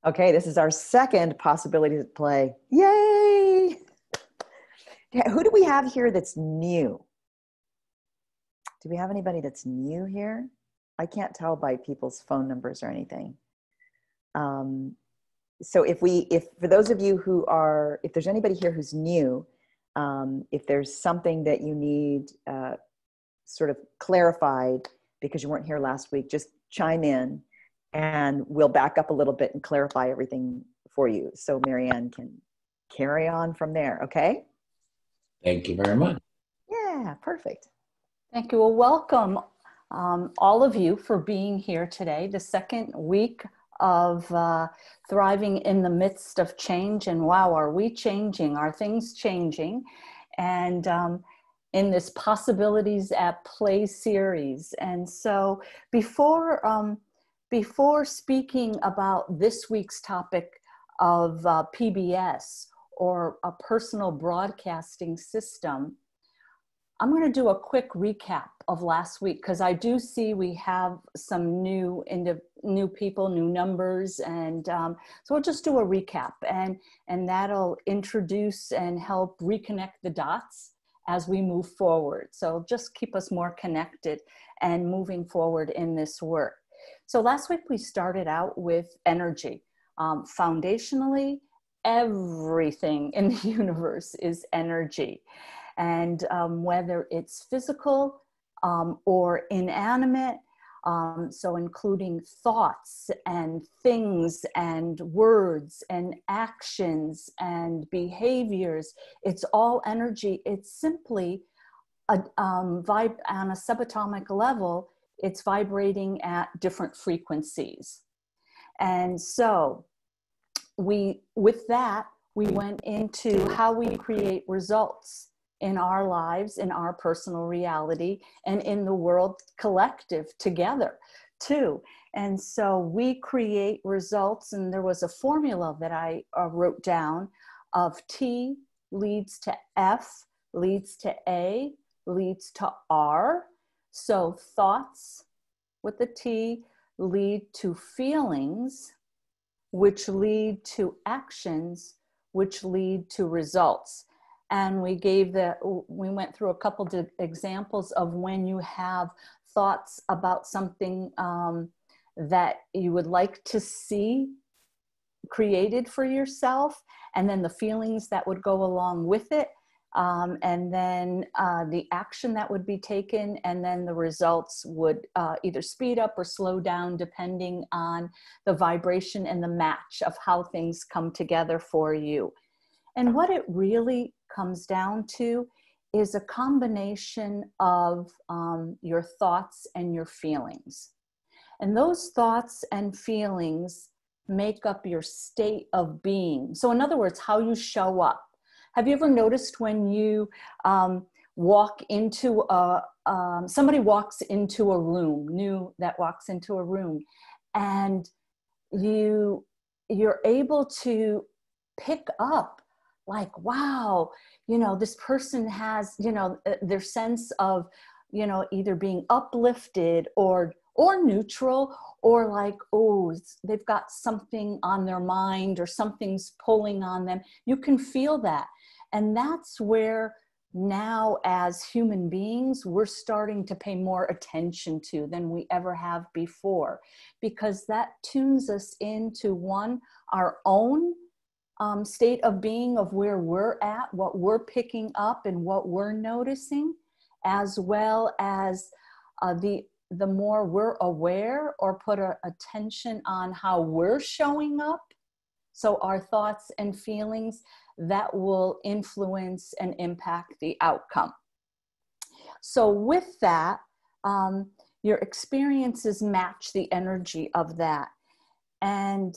Okay, this is our second possibility to play. Yay! Who do we have here that's new? Do we have anybody that's new here? I can't tell by people's phone numbers or anything. So if for those of you who are, if there's anybody here who's new, if there's something that you need sort of clarified because you weren't here last week, just chime in and we'll back up a little bit and clarify everything for you. So MaryAnn can carry on from there, okay? Thank you very much. Yeah, perfect. Thank you. Well, welcome all of you for being here today, the second week of thriving in the midst of change. And wow, are we changing? Are things changing? And in this Possibilities at Play series. And so before speaking about this week's topic of PBS or a personal broadcasting system, I'm going to do a quick recap of last week because I do see we have some new people, new numbers, and so we'll just do a recap, and that'll introduce and help reconnect the dots as we move forward. So just keep us more connected and moving forward in this work. So last week we started out with energy. Foundationally, everything in the universe is energy. And whether it's physical or inanimate, so including thoughts and things and words and actions and behaviors, it's all energy. It's simply on a subatomic level, it's vibrating at different frequencies. And so with that, we went into how we create results in our lives, in our personal reality, and in the world collective together too. And so we create results, and there was a formula that I wrote down of T leads to F, leads to A, leads to R. So thoughts with the T lead to feelings, which lead to actions, which lead to results. And we went through a couple of examples of when you have thoughts about something that you would like to see created for yourself, and then the feelings that would go along with it, and then the action that would be taken, and then the results would either speed up or slow down depending on the vibration and the match of how things come together for you. And what it really comes down to is a combination of your thoughts and your feelings. And those thoughts and feelings make up your state of being. So in other words, how you show up. Have you ever noticed when you walk into somebody walks into a room, and you're able to pick up like, wow, this person has, their sense of, either being uplifted or neutral, or like, oh, they've got something on their mind or something's pulling on them. You can feel that. And that's where now as human beings, we're starting to pay more attention to than we ever have before, because that tunes us into our own state of being, of where we're at, what we're picking up and what we're noticing, as well as the more we're aware or put attention on how we're showing up. So our thoughts and feelings, that will influence and impact the outcome. So with that, your experiences match the energy of that. And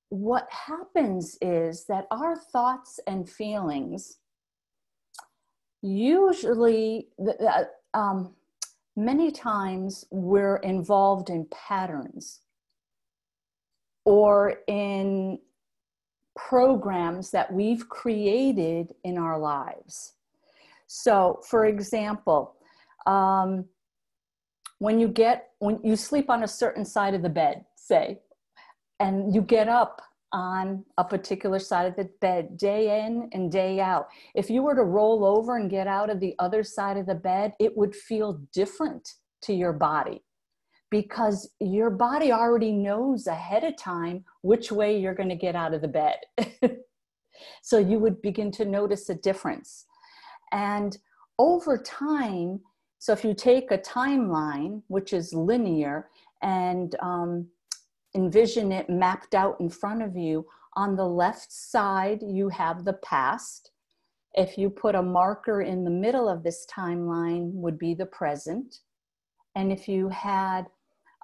what happens is that our thoughts and feelings usually, many times we're involved in patterns or in programs that we've created in our lives. So for example, when you sleep on a certain side of the bed, say, and you get up on a particular side of the bed day in and day out. If you were to roll over and get out of the other side of the bed, it would feel different to your body, because your body already knows ahead of time which way you're going to get out of the bed. So you would begin to notice a difference. And over time, so if you take a timeline, which is linear, and envision it mapped out in front of you, on the left side, you have the past. If you put a marker in the middle of this timeline, would be the present. And if you had,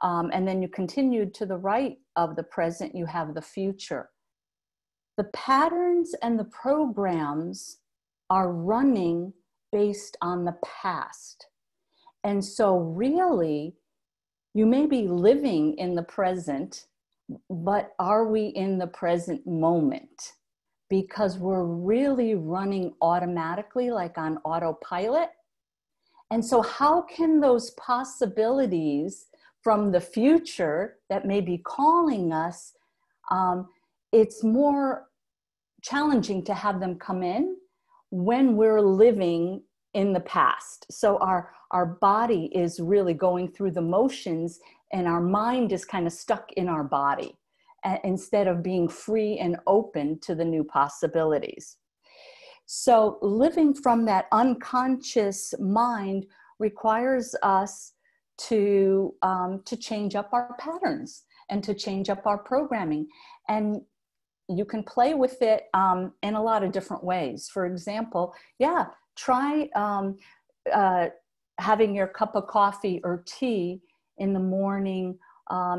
and then you continued to the right of the present, you have the future. The patterns and the programs are running based on the past. And so really, you may be living in the present, but are we in the present moment? Because we're really running automatically, like on autopilot. And so how can those possibilities from the future that may be calling us, it's more challenging to have them come in when we're living in the past. So our body is really going through the motions, and our mind is kind of stuck in our body instead of being free and open to the new possibilities. So living from that unconscious mind requires us to change up our patterns and to change up our programming. And you can play with it in a lot of different ways. For example, try having your cup of coffee or tea in the morning.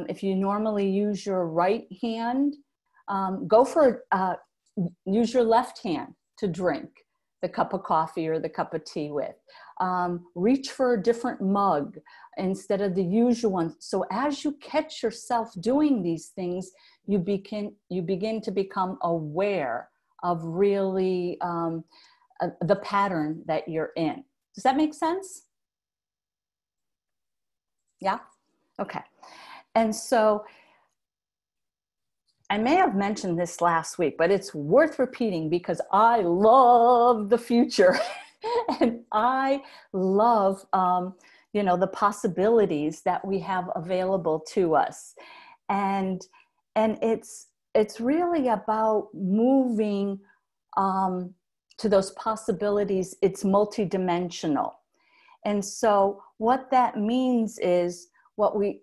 If you normally use your right hand, use your left hand to drink the cup of coffee or the cup of tea with. Reach for a different mug instead of the usual one. So as you catch yourself doing these things, you begin to become aware of really the pattern that you're in. Does that make sense? Yeah? Okay. And so I may have mentioned this last week, but it's worth repeating because I love the future and I love, the possibilities that we have available to us. And it's really about moving to those possibilities. It's multidimensional. And so what that means is what I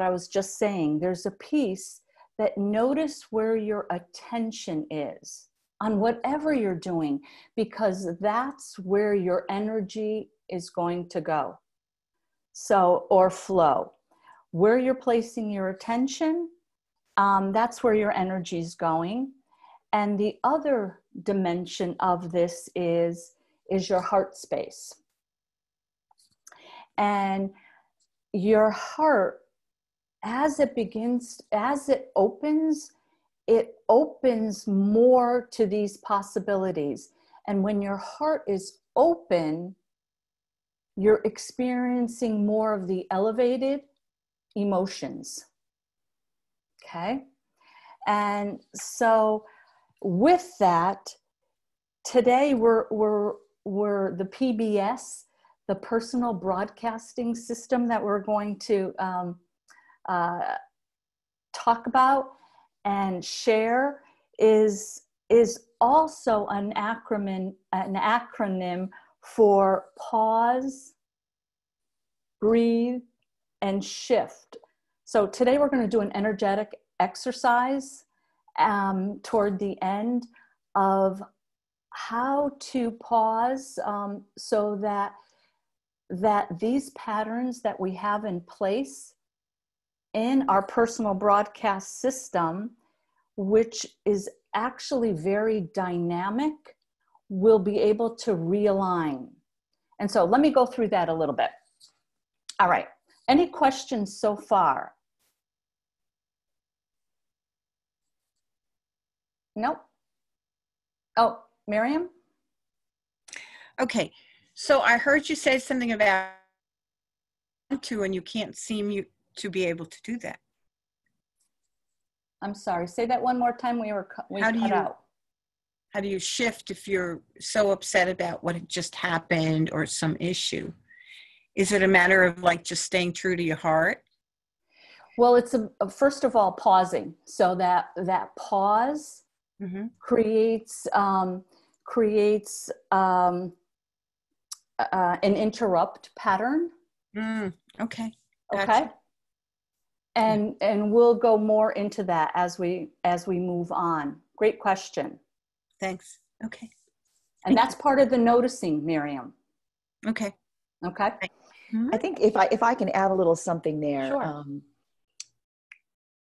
was just saying. There's a piece that notice where your attention is on whatever you're doing, because that's where your energy is going to go. So, or flow. Where you're placing your attention, that's where your energy is going. And the other dimension of this is your heart space. And your heart, as it opens more to these possibilities. And when your heart is open, you're experiencing more of the elevated emotions. Okay? And so with that, today we're the PBS, the personal broadcasting system that we're going to talk about and share is also an acronym for pause, breathe, and shift. So today we're going to do an energetic exercise toward the end of how to pause so that these patterns that we have in place in our personal broadcast system, which is actually very dynamic, will be able to realign. And so let me go through that a little bit. All right. Any questions so far? Nope. Oh, Miriam? Okay. So I heard you say something about and you can't seem to be able to do that. I'm sorry. Say that one more time. We cut out. How do you shift if you're so upset about what had just happened or some issue? Is it a matter of like just staying true to your heart? Well, it's first of all pausing. So that pause creates an interrupt pattern. Okay. Okay. Gotcha. And we'll go more into that as we move on. Great question. Thanks. Okay. And that's part of the noticing, Miriam. Okay. Okay. I think if I can add a little something there. Sure.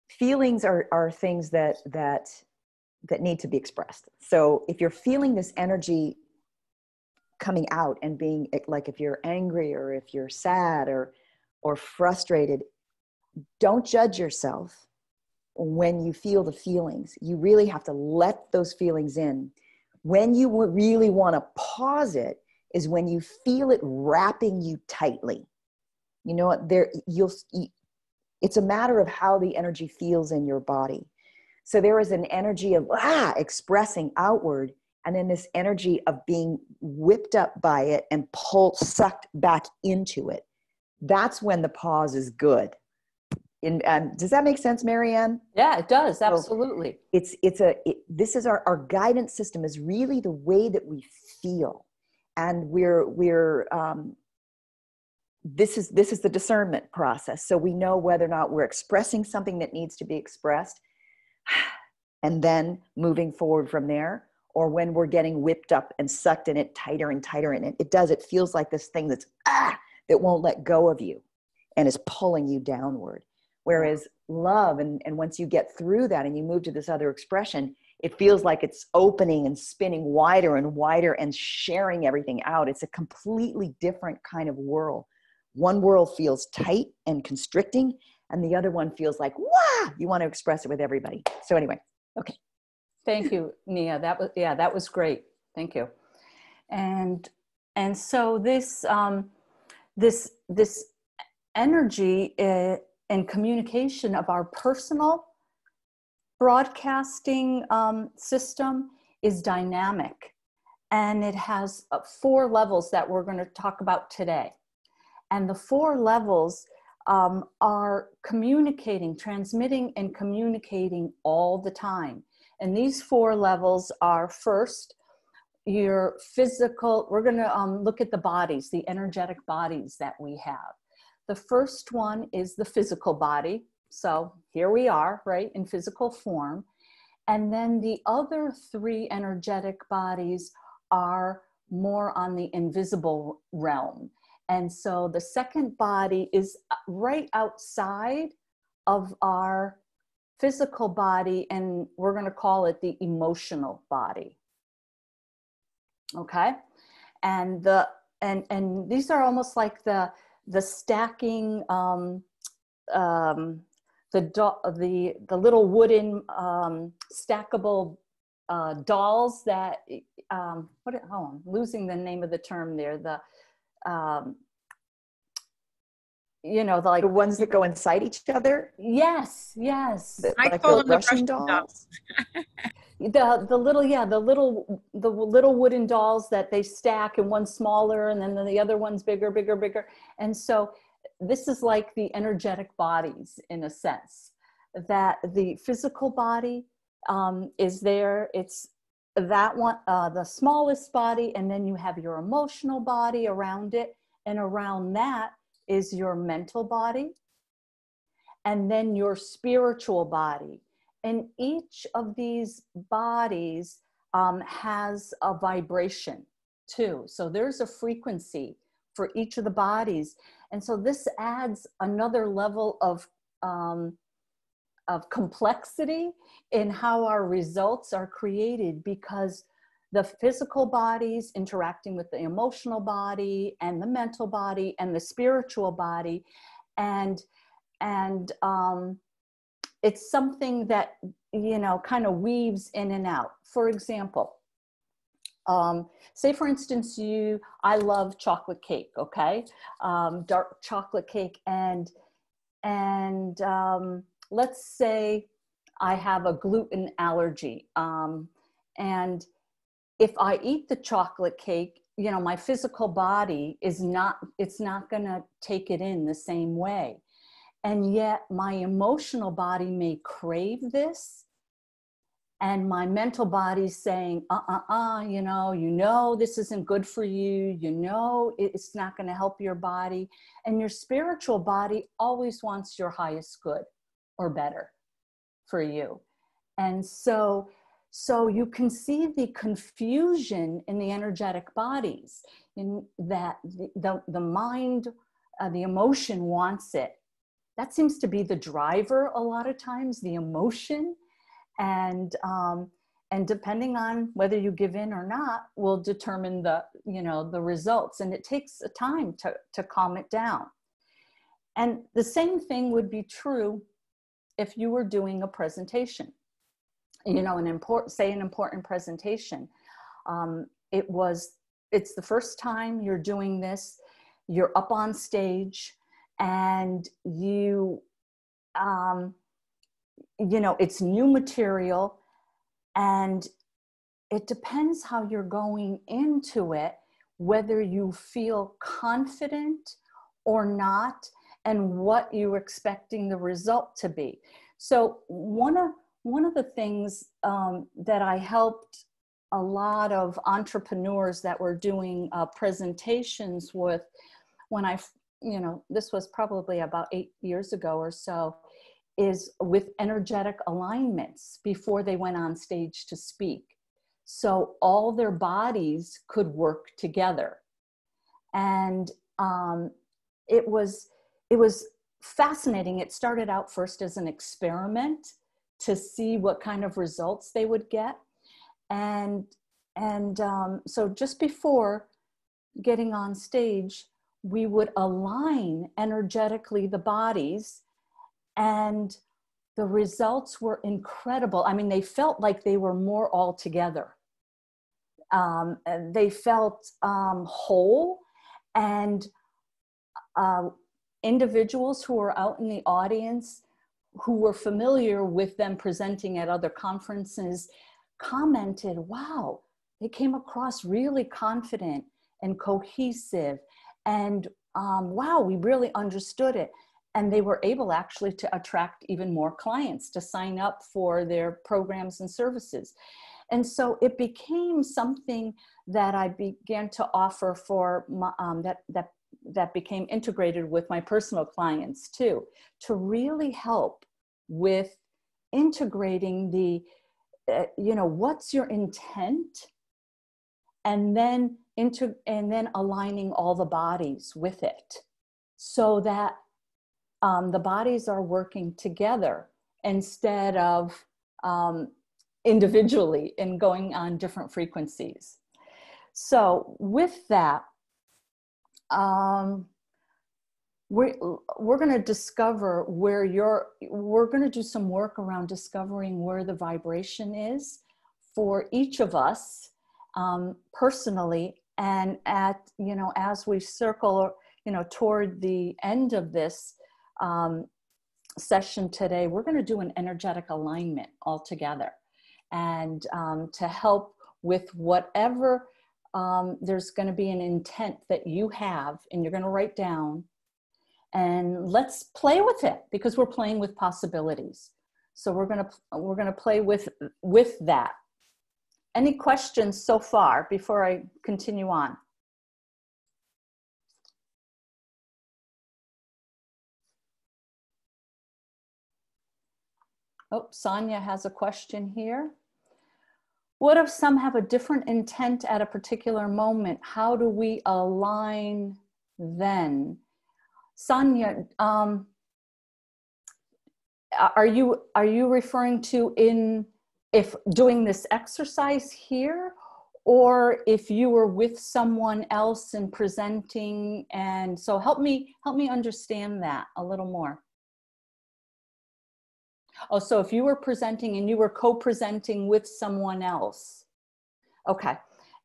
Feelings are things that need to be expressed. So if you're feeling this energy coming out and being like, if you're angry or if you're sad or frustrated, don't judge yourself when you feel the feelings. You really have to let those feelings in. When you really want to pause it is when you feel it wrapping you tightly. You know what? It's a matter of how the energy feels in your body. So there is an energy of expressing outward, and then this energy of being whipped up by it and sucked back into it. That's when the pause is good. Does that make sense, MaryAnn? Yeah, it does. Absolutely. So this is our guidance system is really the way that we feel, and this is the discernment process. So we know whether or not we're expressing something that needs to be expressed, and then moving forward from there, or when we're getting whipped up and sucked in it tighter and tighter in it. It feels like this thing that won't let go of you and is pulling you downward. Whereas love, and once you get through that and you move to this other expression, it feels like it's opening and spinning wider and wider and sharing everything out. It's a completely different kind of whirl. One whirl feels tight and constricting, and the other one feels like, wow, you want to express it with everybody. So anyway, okay. Thank you, Nia. That was great. Thank you. And so this energy and communication of our personal broadcasting system is dynamic, and it has 4 levels that we're going to talk about today. And the 4 levels are transmitting and communicating all the time. And these 4 levels are, first, your physical. We're going to look at the bodies, the energetic bodies that we have. The first one is the physical body. So here we are, right, in physical form. And then the other 3 energetic bodies are more on the invisible realm. And so the second body is right outside of our physical body, and we're going to call it the emotional body. Okay? And these are almost like the stacking, the little wooden stackable dolls that I'm losing the name of the term there. The ones that go inside each other. Yes. I Like call the them the Russian dolls. The little wooden dolls that they stack, and one's smaller and then the other one's bigger. And so this is like the energetic bodies, in a sense, that the physical body is there. It's that one, the smallest body, and then you have your emotional body around it, and around that is your mental body, and then your spiritual body. And each of these bodies has a vibration too. So there's a frequency for each of the bodies. And so this adds another level of complexity in how our results are created, because the physical bodies interacting with the emotional body and the mental body and the spiritual body. And it's something that, kind of weaves in and out. For example, say for instance, I love chocolate cake, okay? Dark chocolate cake. And let's say I have a gluten allergy. And if I eat the chocolate cake, you know, my physical body is not, it's not going to take it in the same way. And yet my emotional body may crave this. And my mental body's saying, you know, this isn't good for you. You know, it's not going to help your body. And your spiritual body always wants your highest good or better for you. And so you can see the confusion in the energetic bodies, in that the mind, the emotion wants it. That seems to be the driver a lot of times, the emotion. And depending on whether you give in or not will determine the results. And it takes a time to calm it down. And the same thing would be true if you were doing a presentation, you know, an important presentation. It's the first time you're doing this, you're up on stage, and you know, it's new material, and it depends how you're going into it, whether you feel confident or not, and what you're expecting the result to be. So one of the things that I helped a lot of entrepreneurs that were doing presentations with, when this was probably about 8 years ago or so, is with energetic alignments before they went on stage to speak. So all their bodies could work together. And it was fascinating. It started out first as an experiment to see what kind of results they would get. And so just before getting on stage, we would align energetically the bodies, and the results were incredible. I mean, they felt like they were more all together. They felt whole, and individuals who were out in the audience who were familiar with them presenting at other conferences commented, wow, they came across really confident and cohesive, and wow, we really understood it. And they were able actually to attract even more clients to sign up for their programs and services. And so it became something that I began to offer for my, that became integrated with my personal clients too, to really help with integrating the, what's your intent, and then aligning all the bodies with it, so that the bodies are working together instead of individually and going on different frequencies. So with that, we're going to discover we're going to do some work around discovering where the vibration is for each of us personally. And as we circle, toward the end of this session today, we're going to do an energetic alignment all together, and to help with whatever there's going to be an intent that you have, and you're going to write down, and let's play with it, because we're playing with possibilities. So we're going to play with that. Any questions so far before I continue on? Oh, Sonia has a question here. What if some have a different intent at a particular moment? How do we align then? Sonia, are you referring to if doing this exercise here, or if you were with someone else and presenting? And so help me understand that a little more. Oh, so if you were presenting and you were co-presenting with someone else. Okay.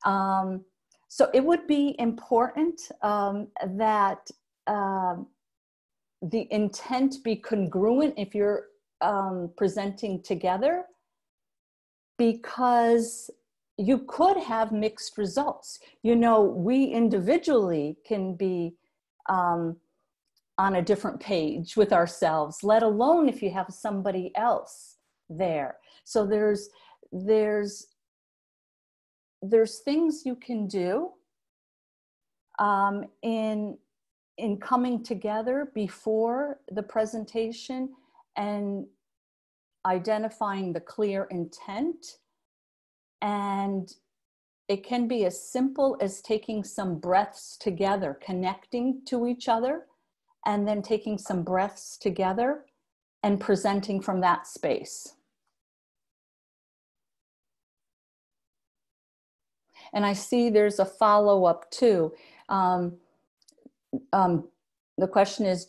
So it would be important that the intent be congruent if you're presenting together, because you could have mixed results. You know, we individually can be on a different page with ourselves, let alone if you have somebody else there. So there's things you can do in coming together before the presentation and identifying the clear intent. And it can be as simple as taking some breaths together, connecting to each other, and then taking some breaths together and presenting from that space. And I see there's a follow-up too. The question is,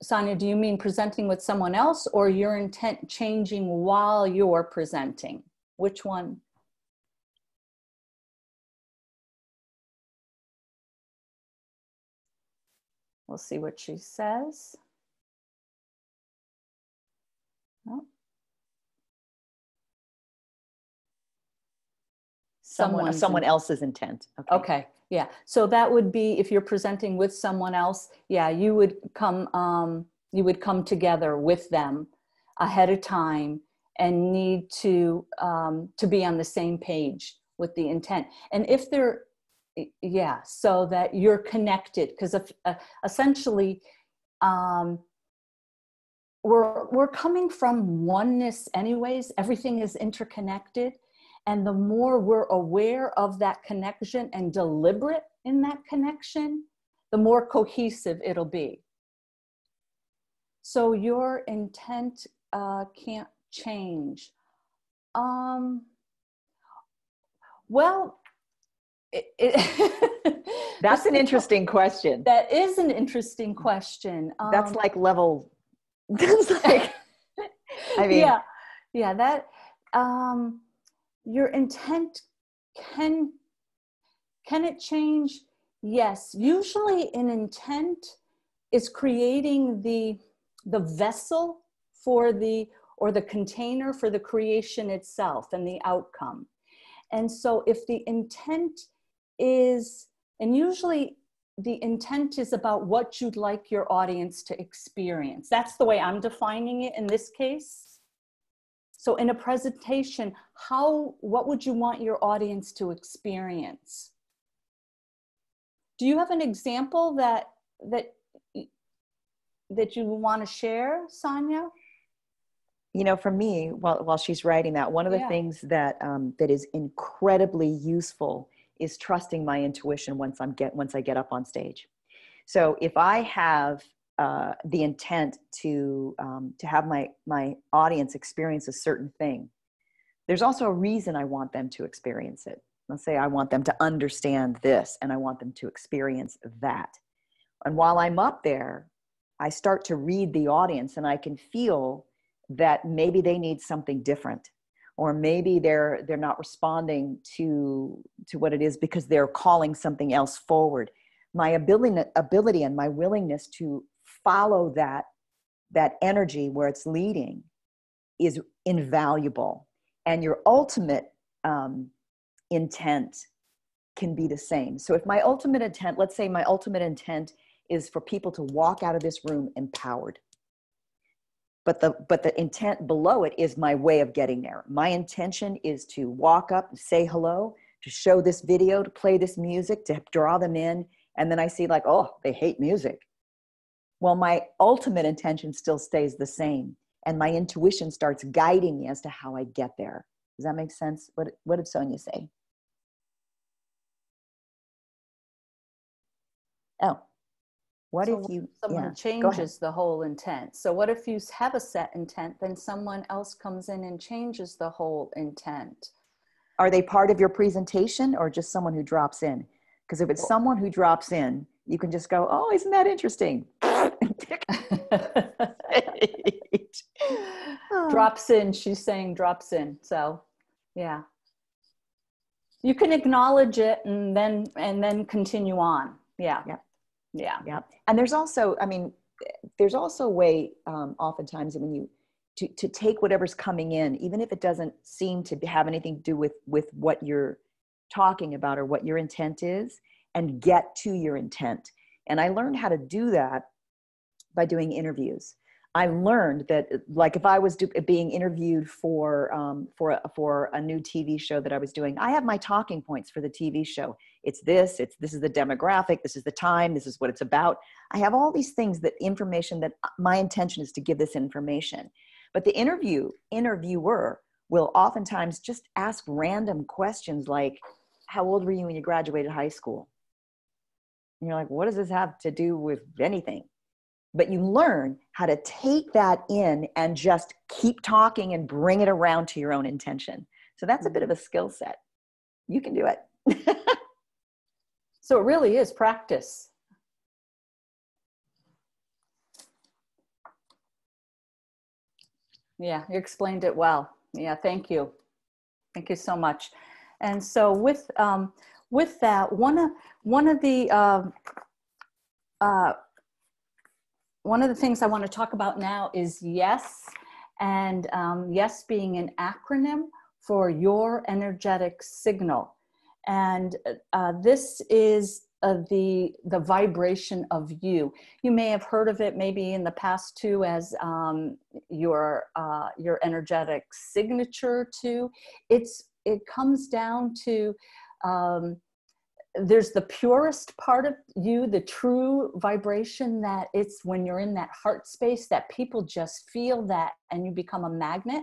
Sonia, do you mean presenting with someone else or your intent changing while you're presenting? Which one? We'll see what she says. Oh. Someone else's intent. Okay. Yeah. So that would be, if you're presenting with someone else, yeah, you would come together with them ahead of time and need to be on the same page with the intent. And if they're, yeah, so that you're connected, because essentially we're coming from oneness anyways. Everything is interconnected. And the more we're aware of that connection and deliberate in that connection, the more cohesive it'll be. So your intent can't change. Well, that's an interesting question. That is an interesting question. That's like level. That's like. I mean. Yeah. That. Your intent can it change? Yes. Usually an intent is creating the vessel for or the container for the creation itself and the outcome. And so if the intent is, and usually the intent is about what you'd like your audience to experience. That's the way I'm defining it in this case. So in a presentation, what would you want your audience to experience? Do you have an example that you want to share, Sonia? You know, for me, while she's writing that, one of the things that that is incredibly useful is trusting my intuition once I get up on stage. So if I have the intent to have my audience experience a certain thing, there's also a reason I want them to experience it. Let's say I want them to understand this and I want them to experience that. And while I'm up there, I start to read the audience and I can feel that maybe they need something different, or maybe they're not responding to what it is because they're calling something else forward. My ability and my willingness to follow that energy where it's leading is invaluable. And your ultimate intent can be the same. So if my ultimate intent, let's say my ultimate intent is for people to walk out of this room empowered, but the intent below it is my way of getting there. My intention is to walk up and say hello, to show this video, to play this music, to draw them in. And then I see like, oh, they hate music. Well, my ultimate intention still stays the same. And my intuition starts guiding me as to how I get there. Does that make sense? What did Sonia say? Oh, what if someone changes the whole intent? So what if you have a set intent, then someone else comes in and changes the whole intent? Are they part of your presentation or just someone who drops in? Because if it's someone who drops in, you can just go, oh, isn't that interesting? Drops in, she's saying drops in. So yeah. You can acknowledge it and then continue on. Yeah. Yeah. Yeah. Yeah. And there's also, I mean, there's also a way, oftentimes when to take whatever's coming in, even if it doesn't seem to have anything to do with what you're talking about or what your intent is, and get to your intent. And I learned how to do that by doing interviews. I learned that, like, if I was being interviewed for a new TV show that I was doing, I have my talking points for the TV show. This is the demographic, this is the time, this is what it's about. I have all these things, that information that my intention is to give this information. But the interviewer will oftentimes just ask random questions like, how old were you when you graduated high school? And you're like, what does this have to do with anything? But you learn how to take that in and just keep talking and bring it around to your own intention. So that's a bit of a skill set. You can do it. So it really is practice. Yeah, you explained it well. Yeah, thank you. Thank you so much. And so with that, one of the things I want to talk about now is YES, and YES being an acronym for your energetic signal. And this is the vibration of you. You may have heard of it maybe in the past too as your energetic signature too. It comes down to there's the purest part of you, the true vibration, that it's when you're in that heart space that people just feel that and you become a magnet.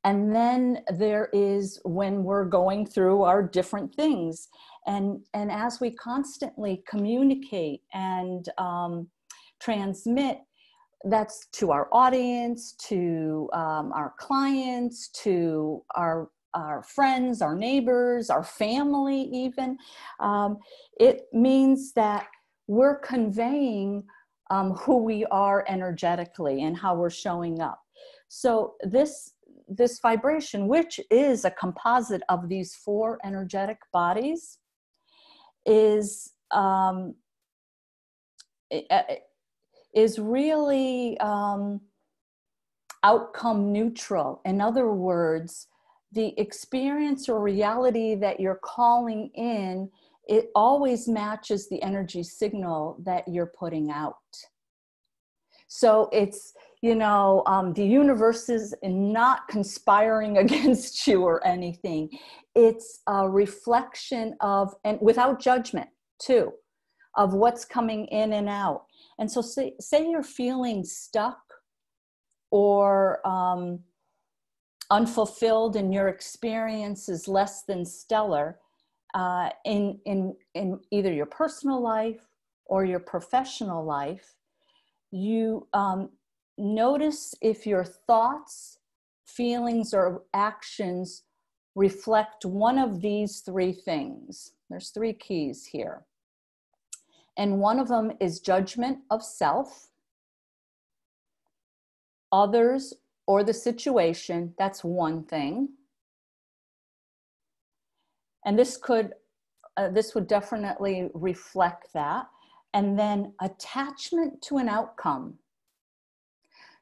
And then there is when we're going through our different things. And as we constantly communicate and transmit, that's to our audience, to our clients, to our friends, our neighbors, our family even. It means that we're conveying who we are energetically and how we're showing up. So this vibration, which is a composite of these 4 energetic bodies, is really outcome neutral. In other words, the experience or reality that you're calling in, it always matches the energy signal that you're putting out. So it's, the universe is not conspiring against you or anything. It's a reflection of, and without judgment too, of what's coming in and out. And so say you're feeling stuck or unfulfilled and your experience is less than stellar in either your personal life or your professional life, you notice if your thoughts, feelings, or actions reflect one of these 3 things. There's 3 keys here. And one of them is judgment of self, others, or the situation. That's one thing. And this would definitely reflect that. And then attachment to an outcome.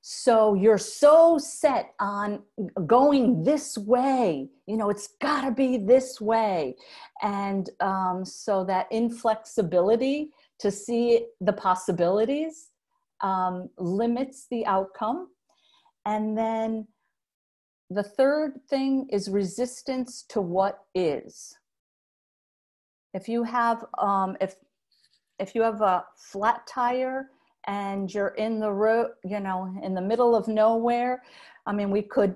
So you're so set on going this way, it's got to be this way. And so that inflexibility to see the possibilities limits the outcome. And then the third thing is resistance to what is. If you have if you have a flat tire and you're in the road, in the middle of nowhere, we could,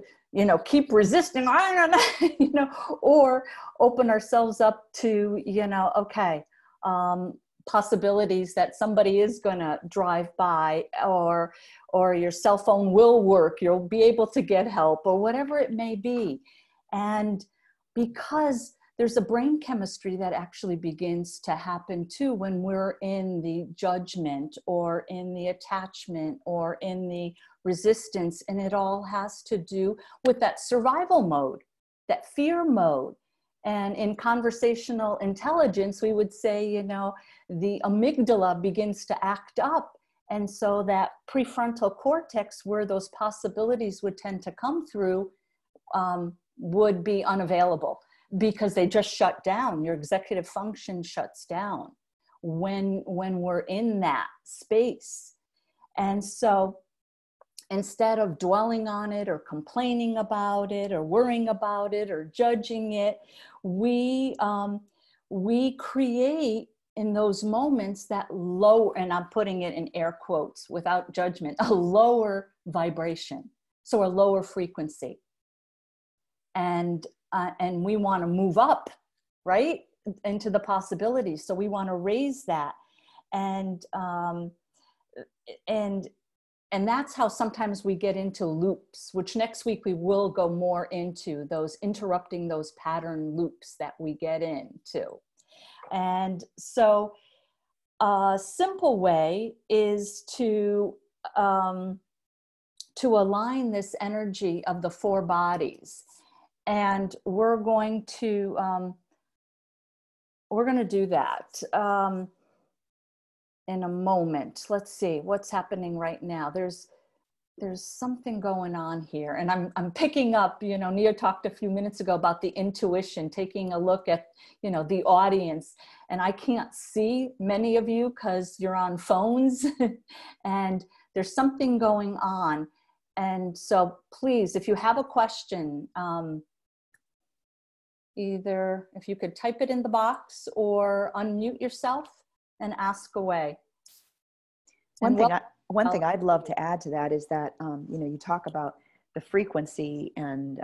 keep resisting, or open ourselves up to, possibilities that somebody is going to drive by, or your cell phone will work, you'll be able to get help, or whatever it may be. And because there's a brain chemistry that actually begins to happen too when we're in the judgment or in the attachment or in the resistance. And it all has to do with that survival mode, that fear mode. And in conversational intelligence, we would say, the amygdala begins to act up And so that prefrontal cortex, where those possibilities would tend to come through, would be unavailable because they just shut down. Your executive function shuts down when we're in that space. And so instead of dwelling on it or complaining about it or worrying about it or judging it, we create in those moments that low, and I'm putting it in air quotes without judgment, a lower vibration, so a lower frequency. And we want to move up, right, into the possibilities. So we want to raise that, and that's how sometimes we get into loops, which next week we will go more into those, interrupting those pattern loops that we get into. And so a simple way is to align this energy of the four bodies. And we're going to do that in a moment. Let's see what's happening right now. There's something going on here, and I'm picking up, Nia talked a few minutes ago about the intuition, taking a look at, the audience, and I can't see many of you because you're on phones and there's something going on. And so please, if you have a question, either if you could type it in the box or unmute yourself and ask away. One thing I'd love to add to that is that, you talk about the frequency and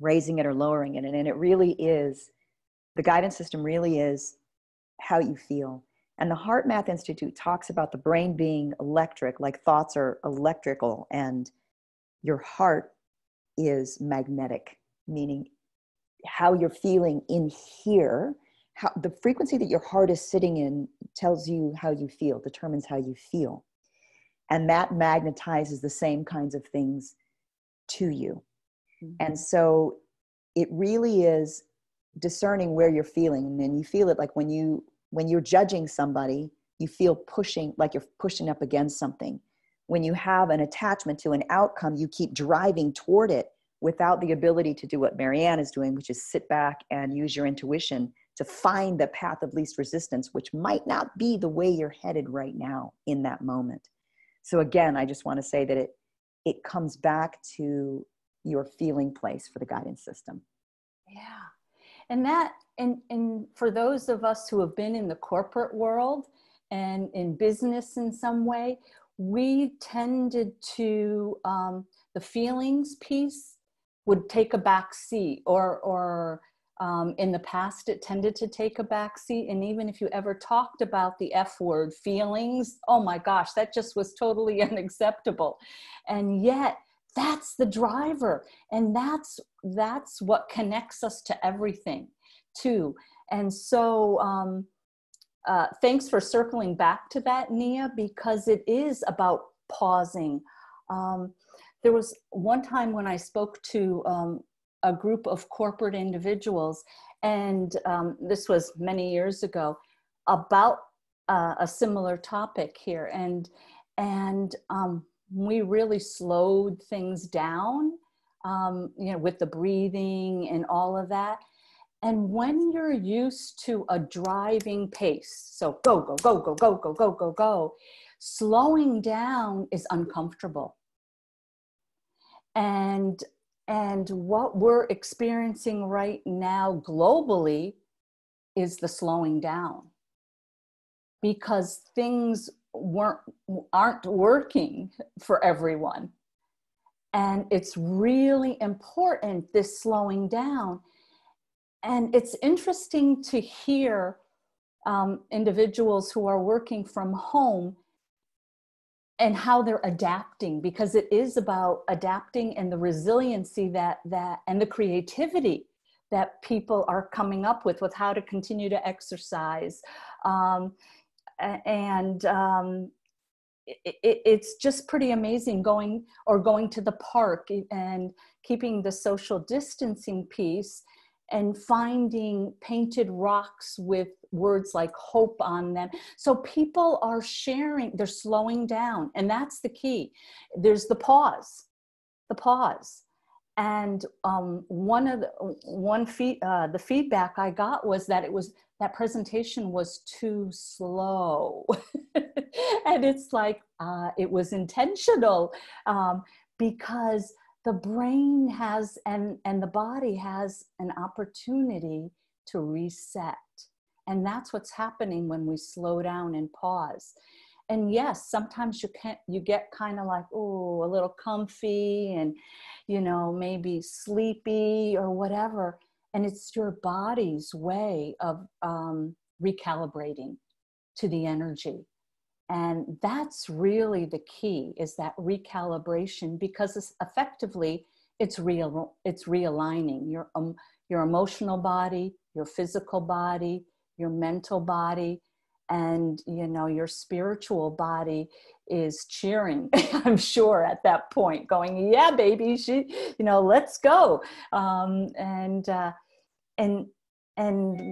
raising it or lowering it. And it really is, the guidance system really is how you feel. And the Heart Math Institute talks about the brain being electric, like thoughts are electrical, and your heart is magnetic, meaning how you're feeling in here. How the frequency that your heart is sitting in tells you how you feel, determines how you feel. And that magnetizes the same kinds of things to you. Mm-hmm. And so it really is discerning where you're feeling. And then you feel it like when you're judging somebody, you feel pushing, like you're pushing up against something. When you have an attachment to an outcome, you keep driving toward it without the ability to do what MaryAnn is doing, which is sit back and use your intuition to find the path of least resistance, which might not be the way you're headed right now in that moment. So again, I just want to say that it comes back to your feeling place for the guidance system. Yeah. And for those of us who have been in the corporate world and in business in some way, we tended to, the feelings piece would take a back seat, or in the past, it tended to take a back seat. And even if you ever talked about the F word, feelings, oh my gosh, that just was totally unacceptable. And yet that's the driver. And that's what connects us to everything too. And so thanks for circling back to that, Nia, because it is about pausing. There was one time when I spoke to a group of corporate individuals, and this was many years ago, about a similar topic here. And we really slowed things down, with the breathing and all of that. And when you're used to a driving pace, so go, go, go, go, go, go, go, go, go, slowing down is uncomfortable. And what we're experiencing right now globally is the slowing down, because things aren't working for everyone. And it's really important, this slowing down. And it's interesting to hear individuals who are working from home and how they're adapting, because it is about adapting and the resiliency that and the creativity that people are coming up with how to continue to exercise. It's just pretty amazing going to the park and keeping the social distancing piece and finding painted rocks with words like hope on them. So people are sharing, they're slowing down, and that's the key. There's the pause. And the feedback I got was that that presentation was too slow. And it's like, it was intentional, because the brain has, and the body has an opportunity to reset. And that's what's happening when we slow down and pause. And yes, sometimes you get kind of like, oh, a little comfy and, maybe sleepy or whatever. And it's your body's way of recalibrating to the energy. And that's really the key, is that recalibration, because it's effectively, it's realigning your emotional body, your physical body, your mental body, and your spiritual body is cheering, I'm sure, at that point, going, yeah, baby, let's go. And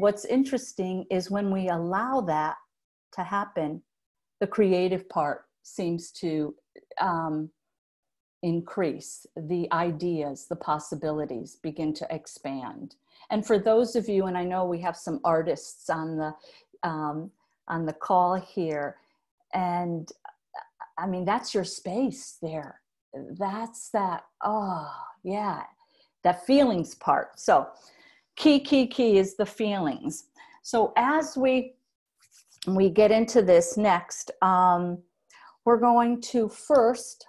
what's interesting is when we allow that to happen, the creative part seems to increase. The ideas, the possibilities begin to expand. And for those of you, and I know we have some artists on the call here, and I mean, that's your space there. That's that, oh yeah, that feelings part. So key is the feelings. So as we get into this next, we're going to first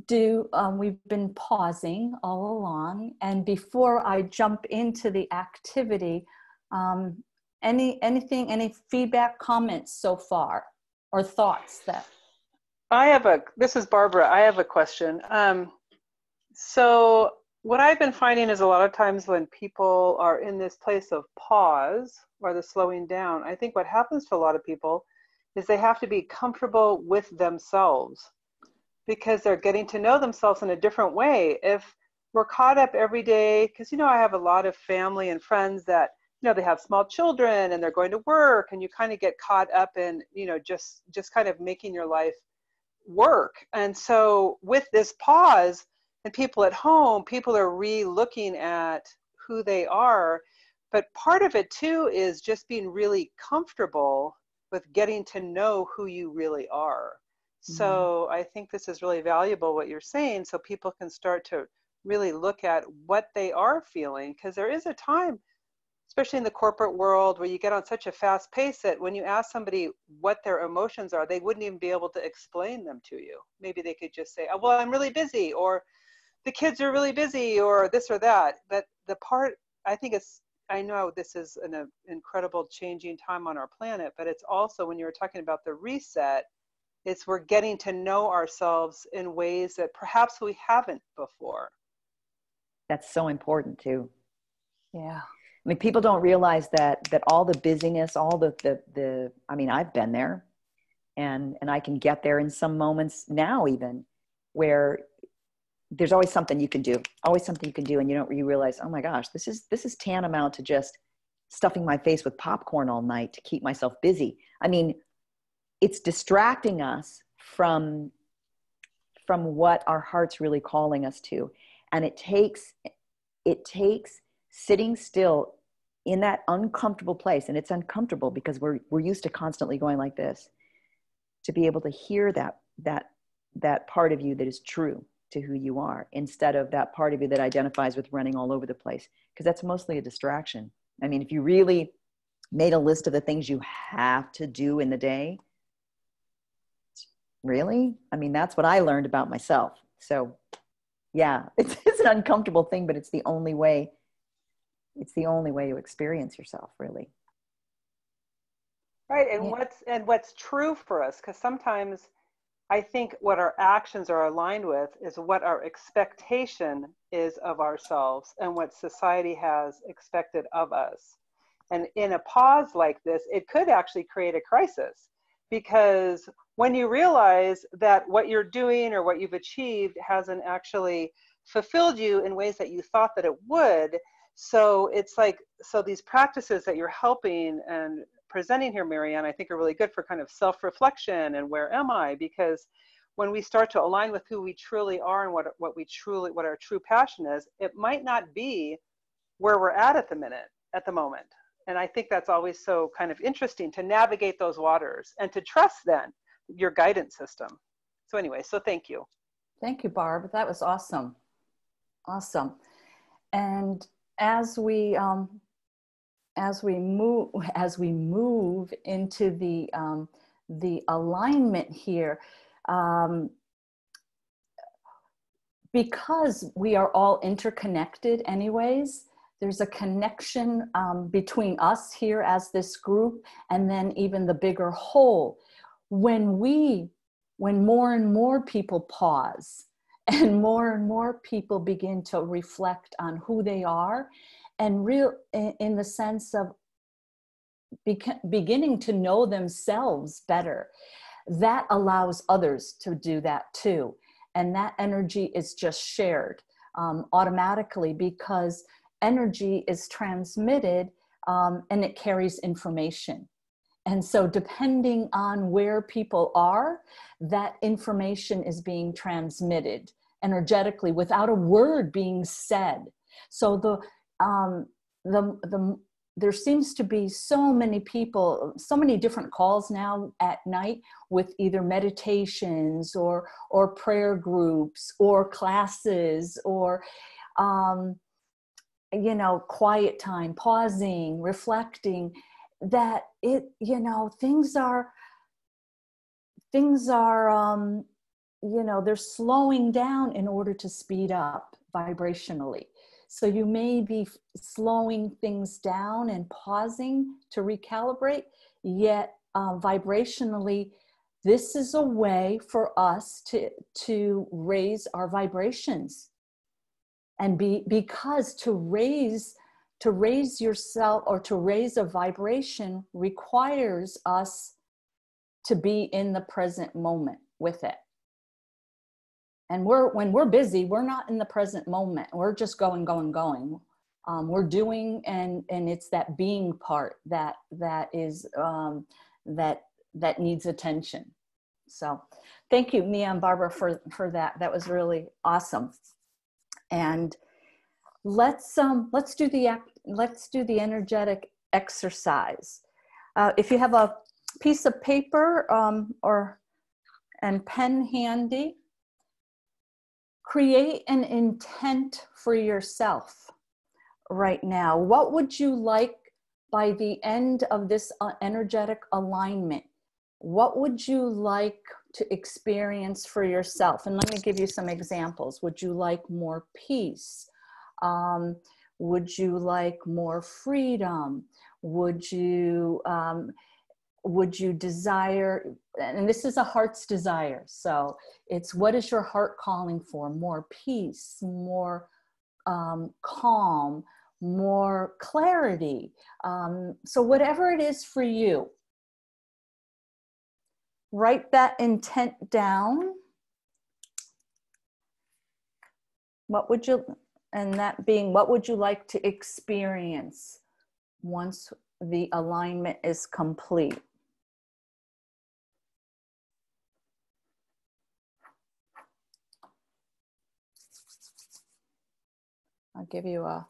do, we've been pausing all along. And before I jump into the activity, any feedback, comments so far, or thoughts that? This is Barbara. I have a question. So what I've been finding is a lot of times when people are in this place of pause or the slowing down, I think what happens to a lot of people is they have to be comfortable with themselves, because they're getting to know themselves in a different way. If we're caught up every day, because I have a lot of family and friends that they have small children and they're going to work, and you kind of get caught up in just kind of making your life work. And so with this pause, and people at home, people are re-looking at who they are. But part of it too is just being really comfortable with getting to know who you really are. Mm-hmm. So I think this is really valuable, what you're saying, so people can start to really look at what they are feeling, because there is a time, especially in the corporate world, where you get on such a fast pace that when you ask somebody what their emotions are, they wouldn't even be able to explain them to you. Maybe they could just say, oh, well, I'm really busy, or the kids are really busy, or this or that. But the part, I know this is an incredible changing time on our planet, but it's also, when you were talking about the reset, it's we're getting to know ourselves in ways that perhaps we haven't before. That's so important too. Yeah. I mean, people don't realize that all the busyness, all the I mean, I've been there, and I can get there in some moments now, even, where there's always something you can do, and you realize, oh my gosh, this is tantamount to just stuffing my face with popcorn all night to keep myself busy. I mean, it's distracting us from what our heart's really calling us to. And it takes sitting still in that uncomfortable place, and it's uncomfortable because we're used to constantly going like this, to be able to hear that part of you that is true to who you are, instead of that part of you that identifies with running all over the place, because that's mostly a distraction. I mean, if you really made a list of the things you have to do in the day, really? I mean, that's what I learned about myself. So yeah, it's an uncomfortable thing, but it's the only way to experience yourself, really. Right. And what's true for us, because sometimes I think what our actions are aligned with is what our expectation is of ourselves and what society has expected of us. And in a pause like this, it could actually create a crisis, because when you realize that what you're doing or what you've achieved hasn't actually fulfilled you in ways that you thought that it would, So it's like, so these practices that you're helping and presenting here, MaryAnn, I think are really good for kind of self-reflection and where am I? Because when we start to align with who we truly are and what our true passion is, it might not be where we're at the moment. And I think that's always so kind of interesting to navigate those waters and to trust then your guidance system. So anyway, so thank you. Thank you, Barb. That was awesome. Awesome. And as we move into the alignment here, because we are all interconnected anyways, there's a connection between us here as this group and then even the bigger whole. When more and more people pause and more people begin to reflect on who they are and in the sense of beginning to know themselves better, that allows others to do that too. And that energy is just shared automatically, because energy is transmitted and it carries information. And so depending on where people are, that information is being transmitted energetically without a word being said. So there seems to be so many people, so many different calls now at night with either meditations or prayer groups or classes or, quiet time, pausing, reflecting, that things are, they're slowing down in order to speed up vibrationally. So you may be slowing things down and pausing to recalibrate, yet vibrationally, this is a way for us to raise our vibrations. And because to raise yourself or to raise a vibration requires us to be in the present moment with it. And when we're busy, we're not in the present moment. We're just going. We're doing, and it's that being part that is that needs attention. So, thank you, Mia and Barbara, for that. That was really awesome. And let's do the energetic exercise. If you have a piece of paper and pen handy, create an intent for yourself right now. What would you like by the end of this energetic alignment? What would you like to experience for yourself? And let me give you some examples. Would you like more peace? Would you like more freedom? Would you desire, and this is a heart's desire, so it's what is your heart calling for? More peace, more calm, more clarity. So whatever it is for you, write that intent down. What would you like to experience once the alignment is complete? I'll give you a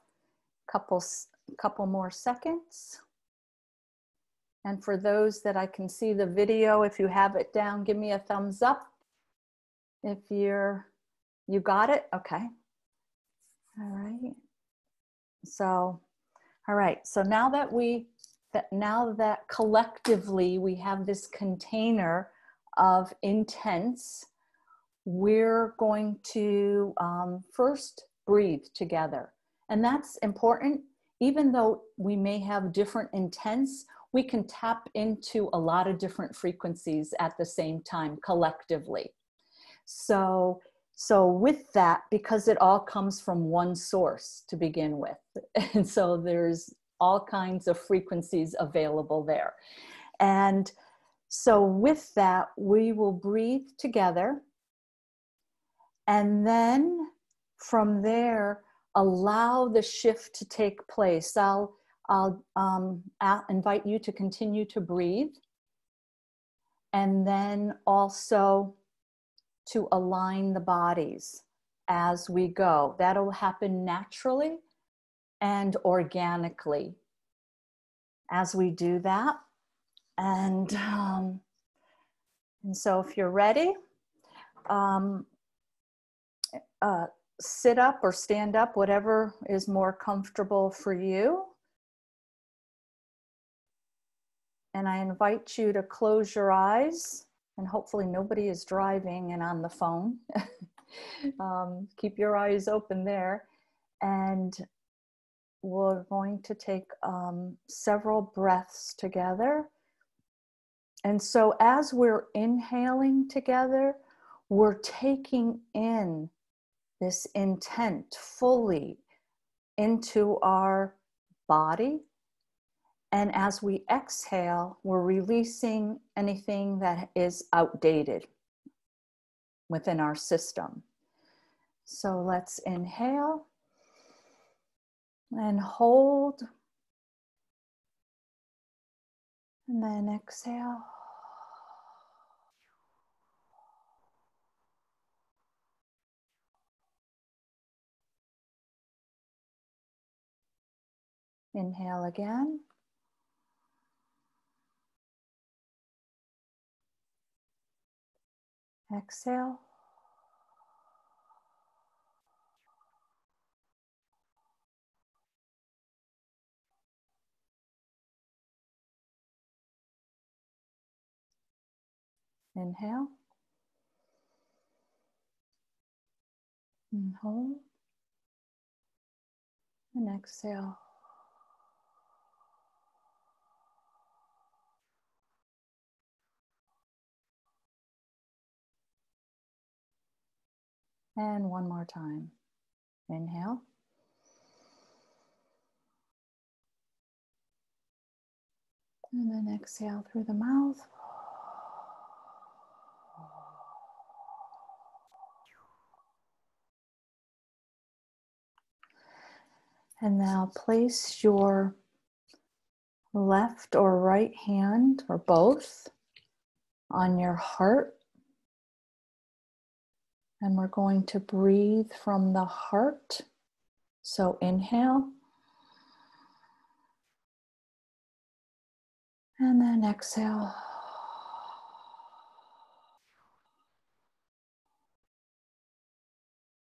couple more seconds. And for those that I can see the video, if you have it down, give me a thumbs up. If you got it, okay. All right. So, all right. So now that collectively we have this container of intents, we're going to first breathe together. And that's important. Even though we may have different intents, we can tap into a lot of different frequencies at the same time collectively. So with that, because it all comes from one source to begin with, and so there's all kinds of frequencies available there. And so with that, we will breathe together. And then from there, allow the shift to take place. I'll invite you to continue to breathe, and then also to align the bodies as we go. That'll happen naturally and organically as we do that. And so if you're ready, sit up or stand up, whatever is more comfortable for you. And I invite you to close your eyes, and hopefully nobody is driving and on the phone. Keep your eyes open there. And we're going to take several breaths together. And so as we're inhaling together, we're taking in this intent fully into our body. And as we exhale, we're releasing anything that is outdated within our system. So let's inhale and hold, and then exhale. Inhale again. Exhale. Inhale. And hold. And exhale. And one more time. Inhale. And then exhale through the mouth. And now place your left or right hand, or both, on your heart. And we're going to breathe from the heart. So inhale. And then exhale.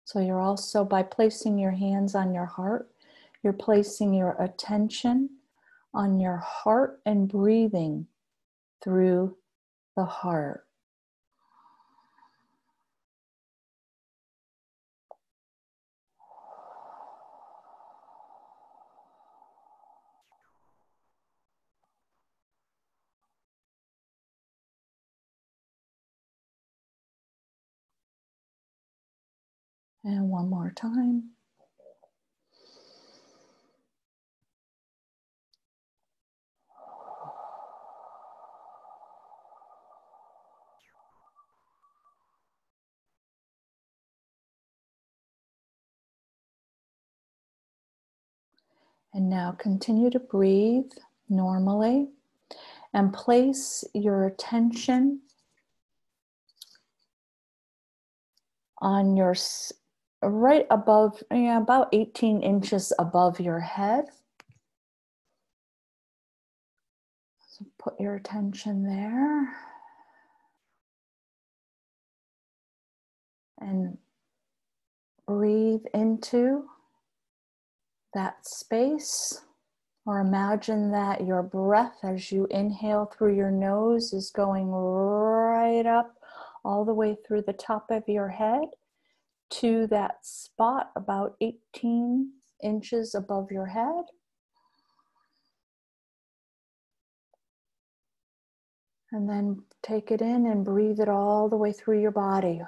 So you're also, by placing your hands on your heart, you're placing your attention on your heart and breathing through the heart. And one more time. And now continue to breathe normally and place your attention on your right above, about 18 inches above your head. So put your attention there. And breathe into that space, or imagine that your breath as you inhale through your nose is going right up all the way through the top of your head to that spot about 18 inches above your head. And then take it in and breathe it all the way through your body.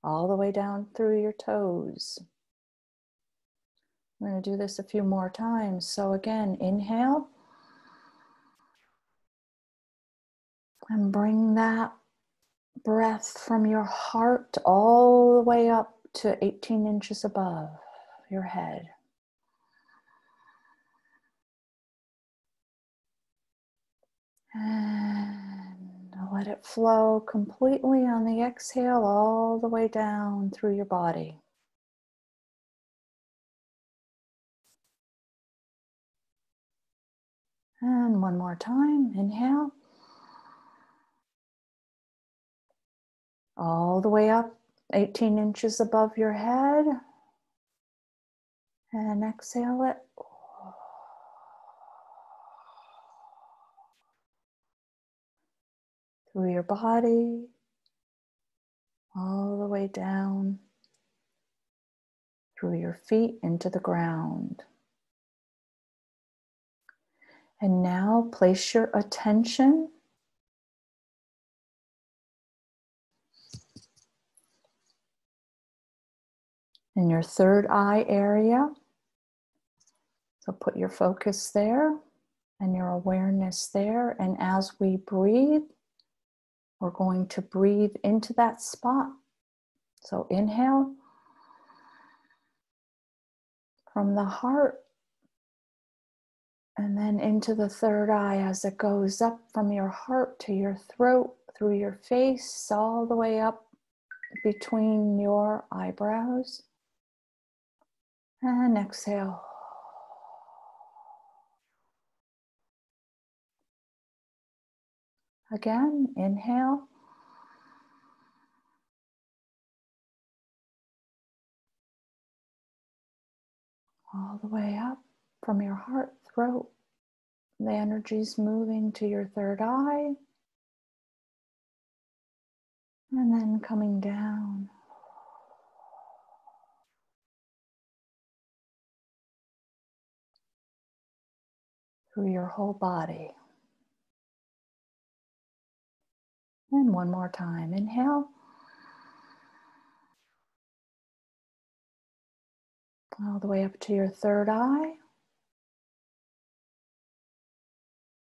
All the way down through your toes. I'm going to do this a few more times. So again, inhale. And bring that breath from your heart all the way up to 18 inches above your head. And let it flow completely on the exhale all the way down through your body. And one more time, inhale. All the way up, 18 inches above your head. And exhale it. Through your body, all the way down, through your feet into the ground. And now place your attention in your third eye area. So put your focus there and your awareness there. And as we breathe, we're going to breathe into that spot. So inhale from the heart and then into the third eye as it goes up from your heart to your throat, through your face, all the way up between your eyebrows. And exhale. Again, inhale. All the way up from your heart, throat. The energy's moving to your third eye. And then coming down. Through your whole body. And one more time, inhale. All the way up to your third eye.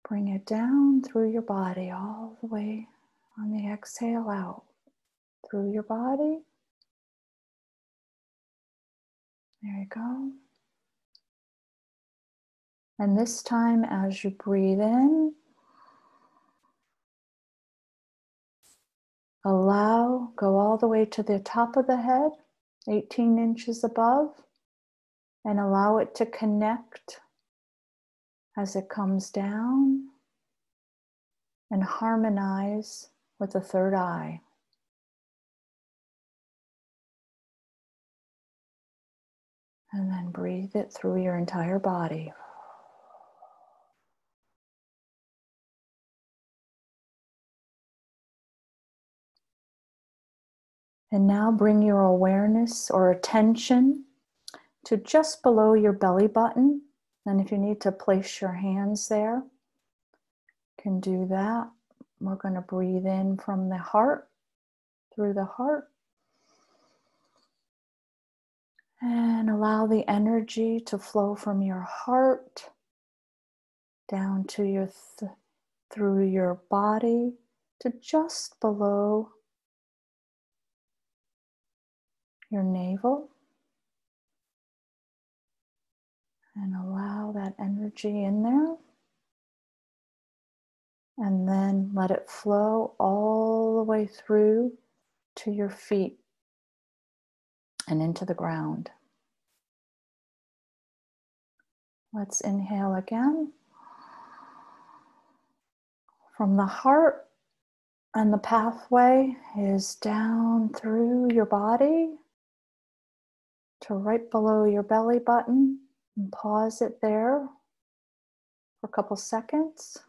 Bring it down through your body, all the way on the exhale out. Through your body. There you go. And this time as you breathe in, go all the way to the top of the head, 18 inches above, and allow it to connect as it comes down and harmonize with the third eye. And then breathe it through your entire body. And now bring your awareness or attention to just below your belly button. And if you need to place your hands there, you can do that. We're going to breathe in from the heart, through the heart. And allow the energy to flow from your heart down to your through your body to just below your navel. And allow that energy in there. And then let it flow all the way through to your feet and into the ground. Let's inhale again. From the heart, and the pathway is down through your body to right below your belly button. And pause it there for a couple seconds.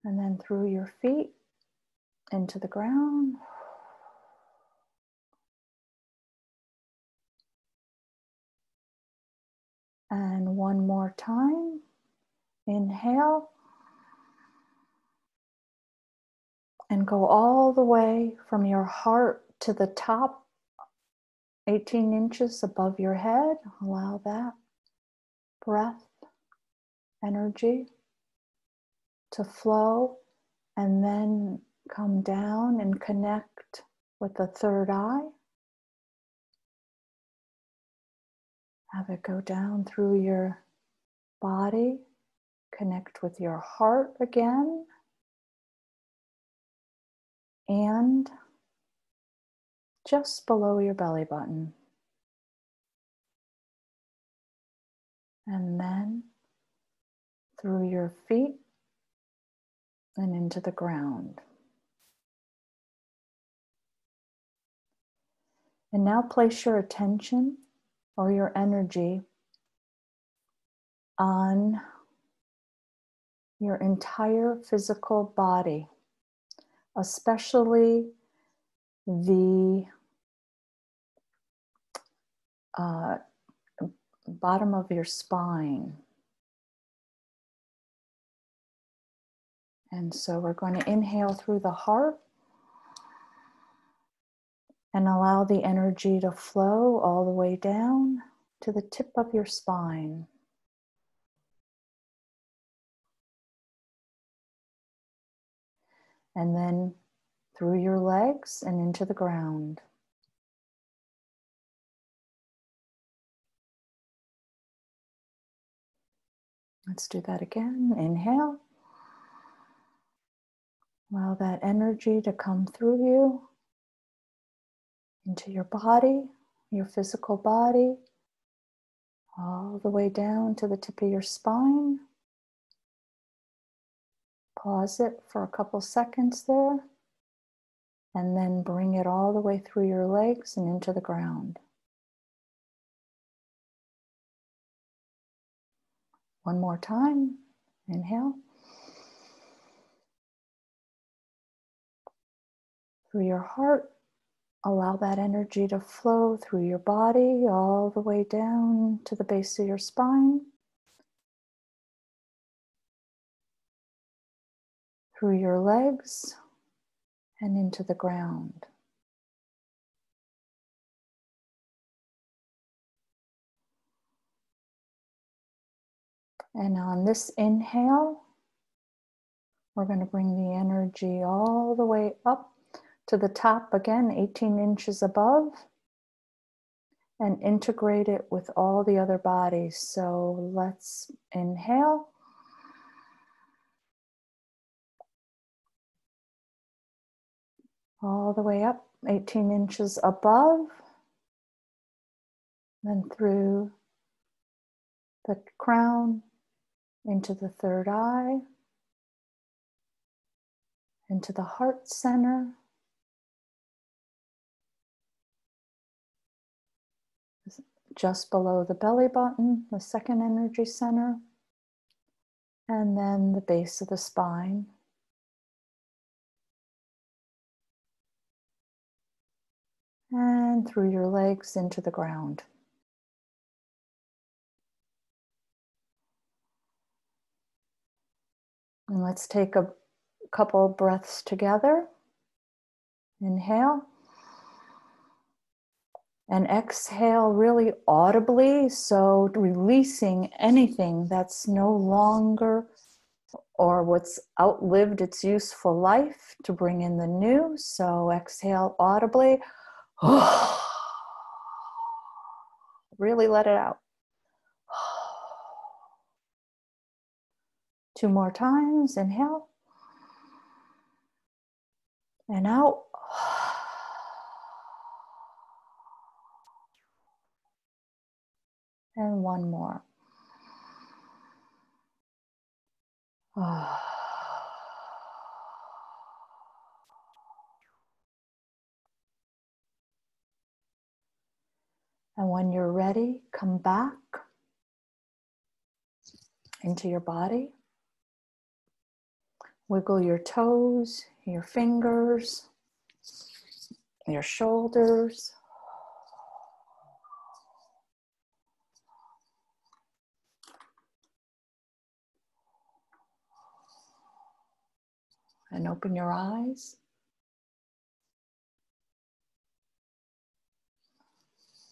And then through your feet into the ground. And one more time. Inhale. And go all the way from your heart to the top, 18 inches above your head. Allow that breath, energy to flow And then come down and connect with the third eye. Have it go down through your body. Connect with your heart again. And just below your belly button. And then through your feet and into the ground. And now place your attention or your energy on your entire physical body, especially the bottom of your spine. And so we're going to inhale through the heart and allow the energy to flow all the way down to the tip of your spine. And then through your legs and into the ground. Let's do that again. Inhale. Allow that energy to come through you into your body, your physical body, all the way down to the tip of your spine. Pause it for a couple seconds there, and then bring it all the way through your legs and into the ground. One more time. Inhale. Through your heart, allow that energy to flow through your body all the way down to the base of your spine. Through your legs and into the ground. And on this inhale, we're going to bring the energy all the way up to the top again, 18 inches above, and integrate it with all the other bodies. So let's inhale. All the way up, 18 inches above, then through the crown, into the third eye, into the heart center, just below the belly button, the second energy center, and then the base of the spine. And through your legs into the ground. And let's take a couple of breaths together. Inhale. And exhale really audibly, so releasing anything that's no longer or what's outlived its useful life to bring in the new. So exhale audibly. Really let it out. 2 more times. Inhale. And out. And 1 more. And when you're ready, come back into your body. Wiggle your toes, your fingers, your shoulders. And open your eyes.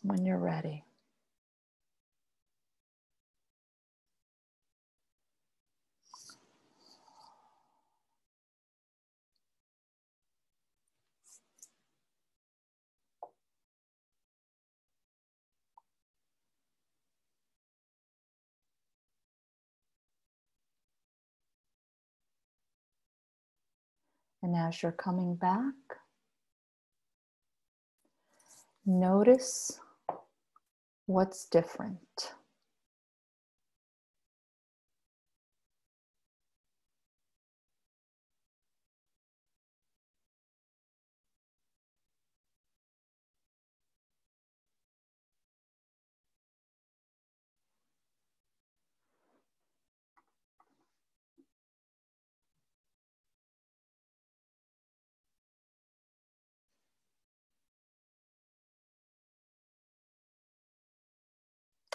When you're ready. And as you're coming back, notice what's different.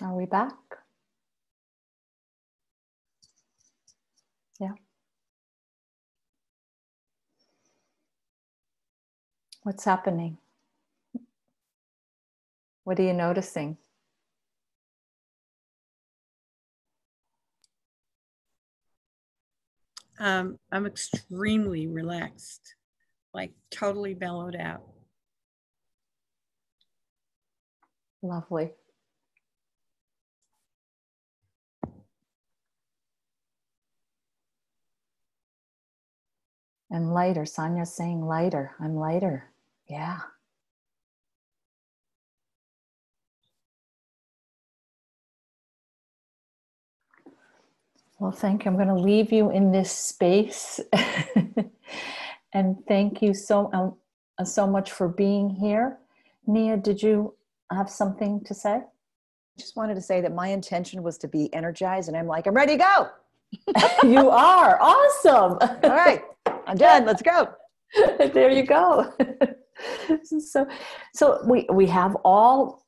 Are we back? Yeah. What's happening? What are you noticing? I'm extremely relaxed, like totally mellowed out. Lovely. And lighter. Sonia's saying lighter. I'm lighter. Yeah. Well, thank you. I'm going to leave you in this space. And thank you so much for being here. Nia, did you have something to say? Just wanted to say that my intention was to be energized, and I'm like, I'm ready to go. You are awesome. All right, I'm done. Let's go. There you go. So we have all,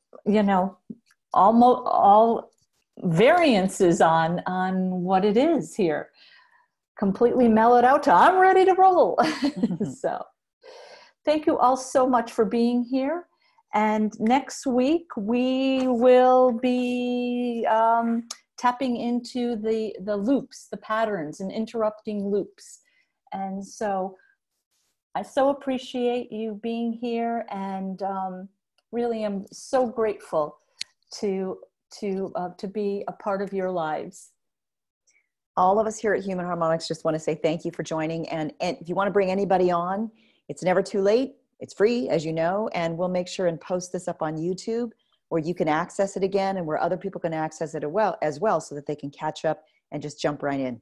almost all variances on what it is here. Completely mellowed out to I'm ready to roll. So thank you all so much for being here. And next week we will be tapping into the loops, the patterns and interrupting loops. And so I so appreciate you being here, and really am so grateful to be a part of your lives. All of us here at Human Harmonics just want to say thank you for joining. And if you want to bring anybody on, it's never too late. It's free, as you know, and we'll make sure and post this up on YouTube where you can access it again and where other people can access it as well so that they can catch up and just jump right in.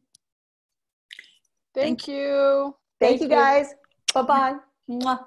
Thank you. Thank you, guys. Bye-bye. Mwah.